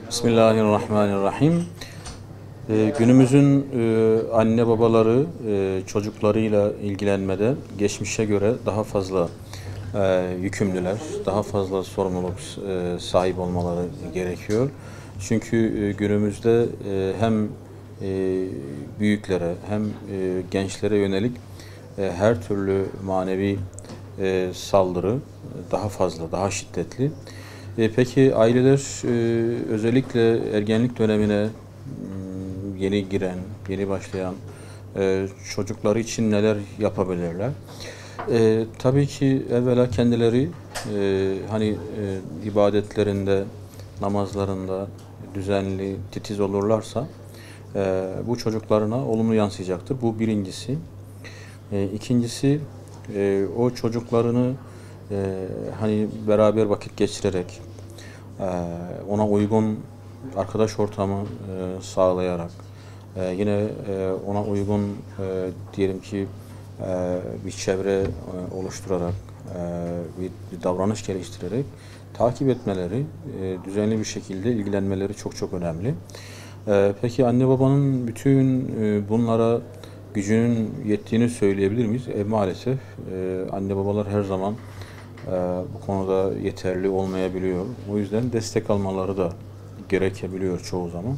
Bismillahirrahmanirrahim. Günümüzün anne babaları çocuklarıyla ilgilenmede geçmişe göre daha fazla yükümlüler, daha fazla sorumluluk sahip olmaları gerekiyor. Çünkü günümüzde hem büyüklere hem gençlere yönelik her türlü manevi saldırı daha fazla, daha şiddetli. Peki aileler özellikle ergenlik dönemine yeni giren, yeni başlayan çocukları için neler yapabilirler? Tabii ki evvela kendileri ibadetlerinde, namazlarında düzenli, titiz olurlarsa bu çocuklarına olumlu yansıyacaktır. Bu birincisi. İkincisi o çocuklarını beraber vakit geçirerek ona uygun arkadaş ortamı sağlayarak yine ona uygun diyelim ki bir çevre oluşturarak bir davranış geliştirerek takip etmeleri, düzenli bir şekilde ilgilenmeleri çok çok önemli. Peki anne babanın bütün bunlara gücünün yettiğini söyleyebilir miyiz? Maalesef anne babalar her zaman bu konuda yeterli olmayabiliyor. O yüzden destek almaları da gerekebiliyor çoğu zaman.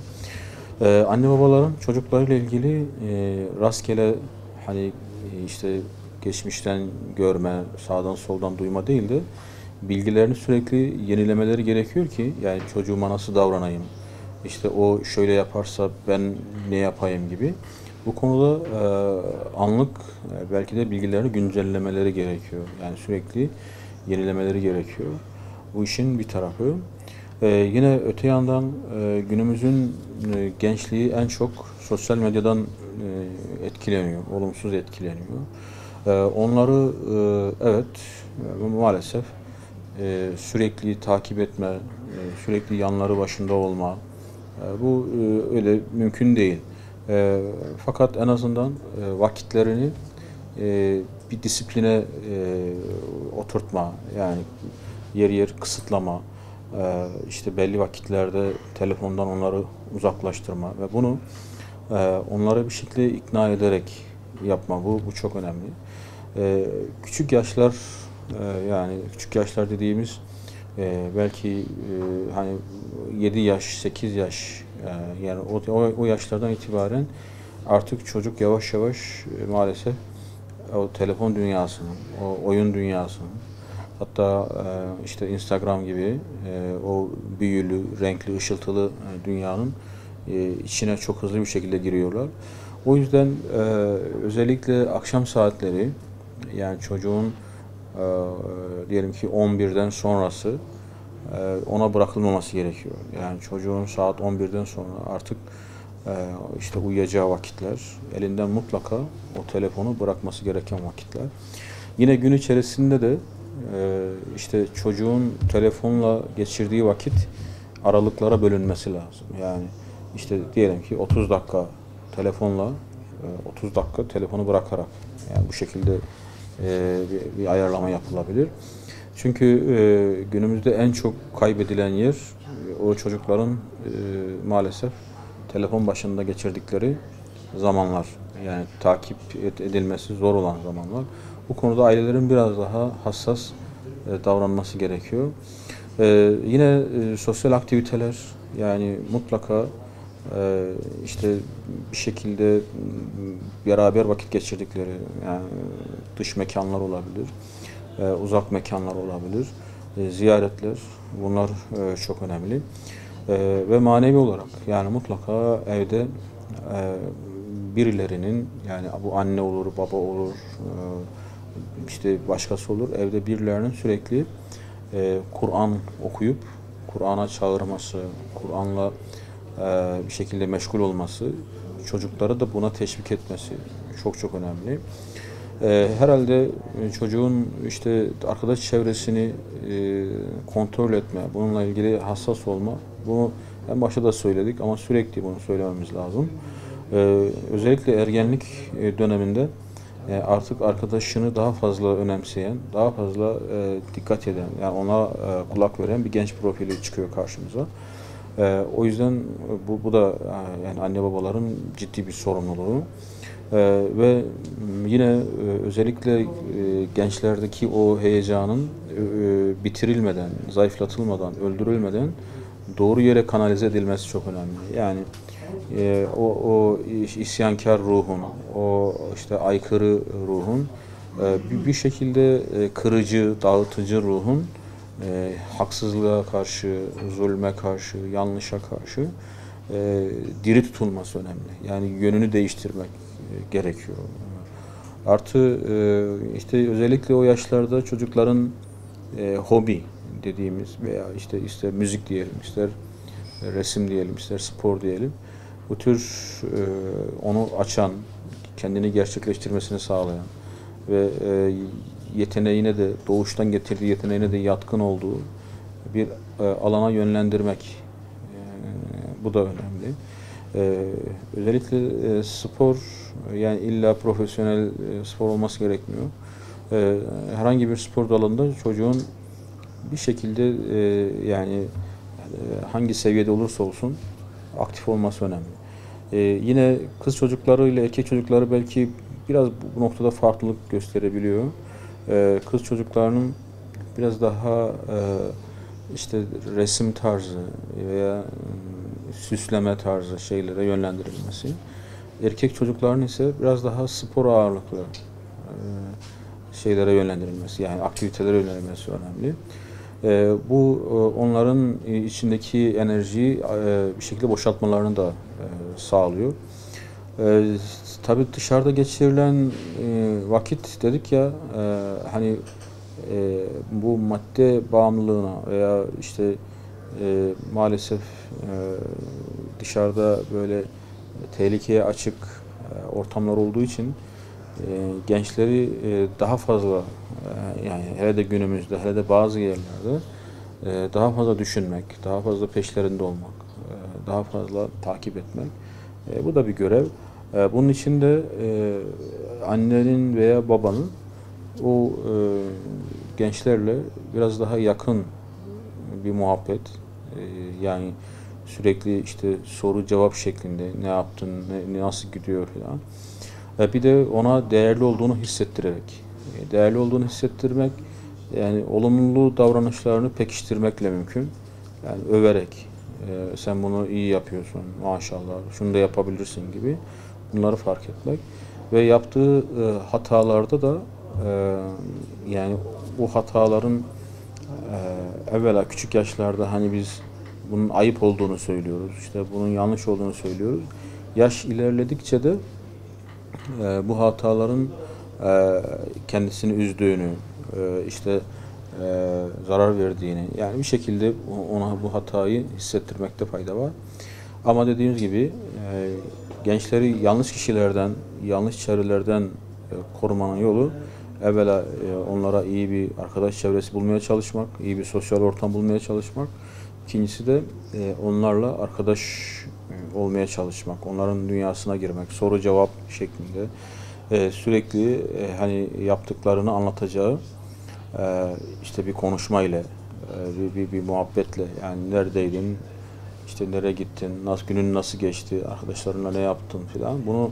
Anne babaların çocuklarıyla ilgili rastgele işte geçmişten görme, sağdan soldan duyma değil de bilgilerini sürekli yenilemeleri gerekiyor ki yani çocuğuma nasıl davranayım, işte o şöyle yaparsa ben ne yapayım gibi. Bu konuda anlık belki de bilgilerini güncellemeleri gerekiyor. Yani sürekli yenilemeleri gerekiyor. Bu işin bir tarafı. Yine öte yandan günümüzün gençliği en çok sosyal medyadan etkileniyor, olumsuz etkileniyor. Onları evet maalesef sürekli takip etme, sürekli yanları başında olma, bu öyle mümkün değil. Fakat en azından vakitlerini bir disipline oturtma, yani yer yer kısıtlama, işte belli vakitlerde telefondan onları uzaklaştırma ve bunu onlara bir şekilde ikna ederek yapma, bu çok önemli. Küçük yaşlar, yani küçük yaşlar dediğimiz belki 7 yaş, 8 yaş, yani o yaşlardan itibaren artık çocuk yavaş yavaş maalesef o telefon dünyasının, o oyun dünyasının, hatta işte Instagram gibi o büyülü, renkli, ışıltılı dünyanın içine çok hızlı bir şekilde giriyorlar. O yüzden özellikle akşam saatleri, yani çocuğun diyelim ki 11'den sonrası ona bırakılmaması gerekiyor. Yani çocuğun saat 11'den sonra artık işte uyuyacağı vakitler, elinden mutlaka o telefonu bırakması gereken vakitler. Yine gün içerisinde de işte çocuğun telefonla geçirdiği vakit aralıklara bölünmesi lazım. Yani işte diyelim ki 30 dakika telefonla, 30 dakika telefonu bırakarak, yani bu şekilde bir ayarlama yapılabilir. Çünkü günümüzde en çok kaybedilen yer o çocukların maalesef telefon başında geçirdikleri zamanlar. Yani takip edilmesi zor olan zamanlar. Bu konuda ailelerin biraz daha hassas davranması gerekiyor. Yine sosyal aktiviteler, yani mutlaka işte bir şekilde beraber vakit geçirdikleri, yani dış mekanlar olabilir, uzak mekanlar olabilir, ziyaretler, bunlar çok önemli. Ve manevi olarak yani mutlaka evde birilerinin, yani bu anne olur, baba olur, işte başkası olur, evde birilerinin sürekli Kur'an okuyup Kur'an'a çağırması, Kur'an'la bir şekilde meşgul olması, çocukları da buna teşvik etmesi çok çok önemli. Herhalde çocuğun işte arkadaş çevresini kontrol etme, bununla ilgili hassas olma, bunu en başta da söyledik ama sürekli bunu söylememiz lazım. Özellikle ergenlik döneminde artık arkadaşını daha fazla önemseyen, daha fazla dikkat eden, yani ona kulak veren bir genç profili çıkıyor karşımıza. O yüzden bu da yani anne babaların ciddi bir sorumluluğu. Ve yine özellikle gençlerdeki o heyecanın bitirilmeden, zayıflatılmadan, öldürülmeden doğru yere kanalize edilmesi çok önemli. Yani o isyankar ruhun, o işte aykırı ruhun, bir şekilde kırıcı, dağıtıcı ruhun haksızlığa karşı, zulme karşı, yanlışa karşı diri tutulması önemli. Yani yönünü değiştirmek gerekiyor. Artı işte özellikle o yaşlarda çocukların hobi dediğimiz veya işte ister müzik diyelim, ister resim diyelim, ister spor diyelim. Bu tür onu açan, kendini gerçekleştirmesini sağlayan ve yeteneğine de doğuştan getirdiği yeteneğine de yatkın olduğu bir alana yönlendirmek. Bu da önemli. Özellikle spor yani illa profesyonel spor olması gerekmiyor. Herhangi bir spor dalında çocuğun bir şekilde yani hangi seviyede olursa olsun aktif olması önemli. Yine kız çocukları ile erkek çocukları belki biraz bu noktada farklılık gösterebiliyor. Kız çocuklarının biraz daha işte resim tarzı veya süsleme tarzı şeylere yönlendirilmesi. Erkek çocukların ise biraz daha spor ağırlıklı şeylere yönlendirilmesi, yani aktivitelere yönlendirilmesi önemli. Bu onların içindeki enerjiyi bir şekilde boşaltmalarını da sağlıyor. Tabii dışarıda geçirilen vakit dedik ya, hani bu madde bağımlılığına veya işte maalesef dışarıda böyle tehlikeye açık ortamlar olduğu için gençleri daha fazla yani hele de günümüzde, hele de bazı yerlerde daha fazla düşünmek, daha fazla peşlerinde olmak, daha fazla takip etmek. Bu da bir görev. Bunun için de annenin veya babanın o gençlerle biraz daha yakın bir muhabbet, yani sürekli işte soru cevap şeklinde ne yaptın, nasıl gidiyor falan. Bir de ona değerli olduğunu hissettirerek, değerli olduğunu hissettirmek, yani olumlu davranışlarını pekiştirmekle mümkün. Yani överek, sen bunu iyi yapıyorsun maşallah, şunu da yapabilirsin gibi bunları fark etmek ve yaptığı hatalarda da yani o hataların evvela küçük yaşlarda hani biz bunun ayıp olduğunu söylüyoruz, işte bunun yanlış olduğunu söylüyoruz. Yaş ilerledikçe de bu hataların kendisini üzdüğünü, işte zarar verdiğini, yani bir şekilde ona bu hatayı hissettirmekte fayda var. Ama dediğimiz gibi gençleri yanlış kişilerden, yanlış çevrelerden korumanın yolu evvela onlara iyi bir arkadaş çevresi bulmaya çalışmak, iyi bir sosyal ortam bulmaya çalışmak. İkincisi de onlarla arkadaş olmaya çalışmak, onların dünyasına girmek, soru cevap şeklinde sürekli hani yaptıklarını anlatacağı işte bir konuşma ile, bir muhabbetle, yani neredeydin, işte nereye gittin, günün nasıl geçti, arkadaşlarınla ne yaptın filan, bunu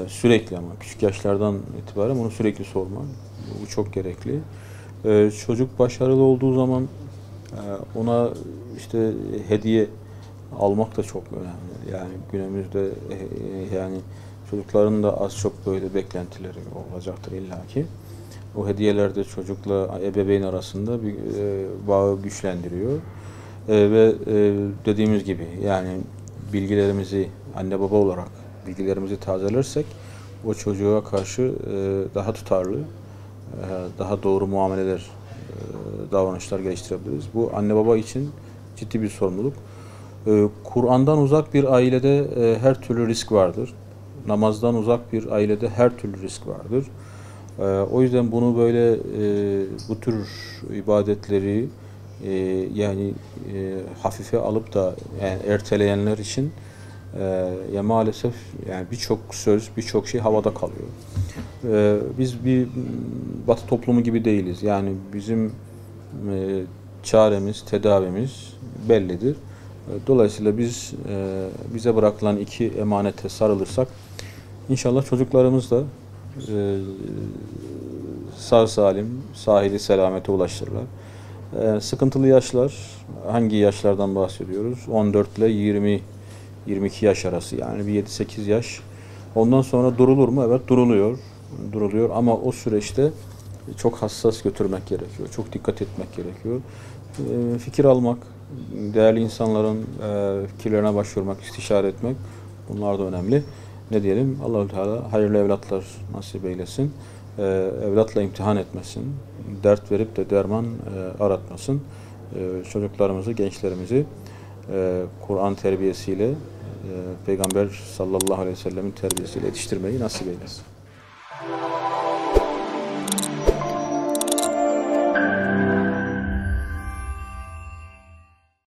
sürekli, ama küçük yaşlardan itibaren bunu sürekli sormak, bu çok gerekli. Çocuk başarılı olduğu zaman ona işte hediye almak da çok önemli. Yani günümüzde yani çocukların da az çok böyle beklentileri olacaktır illaki. O hediyeler de çocukla ebeveyn arasında bir bağı güçlendiriyor. Ve dediğimiz gibi yani bilgilerimizi anne baba olarak bilgilerimizi tazelersek o çocuğa karşı daha tutarlı, daha doğru muameleler, davranışlar geliştirebiliriz. Bu anne baba için ciddi bir sorumluluk. Kur'an'dan uzak bir ailede her türlü risk vardır. Namazdan uzak bir ailede her türlü risk vardır. O yüzden bunu böyle bu tür ibadetleri yani hafife alıp da yani erteleyenler için ya maalesef yani birçok söz, birçok şey havada kalıyor. Biz bir Batı toplumu gibi değiliz. Yani bizim çaremiz, tedavimiz bellidir. Dolayısıyla biz bize bırakılan iki emanete sarılırsak inşallah çocuklarımız da sağ salim sahili selamete ulaştırırlar. Sıkıntılı yaşlar, hangi yaşlardan bahsediyoruz? 14 ile 20-22 yaş arası, yani bir 7-8 yaş. Ondan sonra durulur mu? Evet, duruluyor. Duruluyor ama o süreçte çok hassas götürmek gerekiyor. Çok dikkat etmek gerekiyor. Fikir almak, değerli insanların fikirlerine başvurmak, istişare etmek, bunlar da önemli. Ne diyelim? Allahu Teala hayırlı evlatlar nasip eylesin. Evlatla imtihan etmesin. Dert verip de derman aratmasın. Çocuklarımızı, gençlerimizi Kur'an terbiyesiyle, Peygamber sallallahu aleyhi ve sellemin terbiyesiyle yetiştirmeyi nasip eylesin.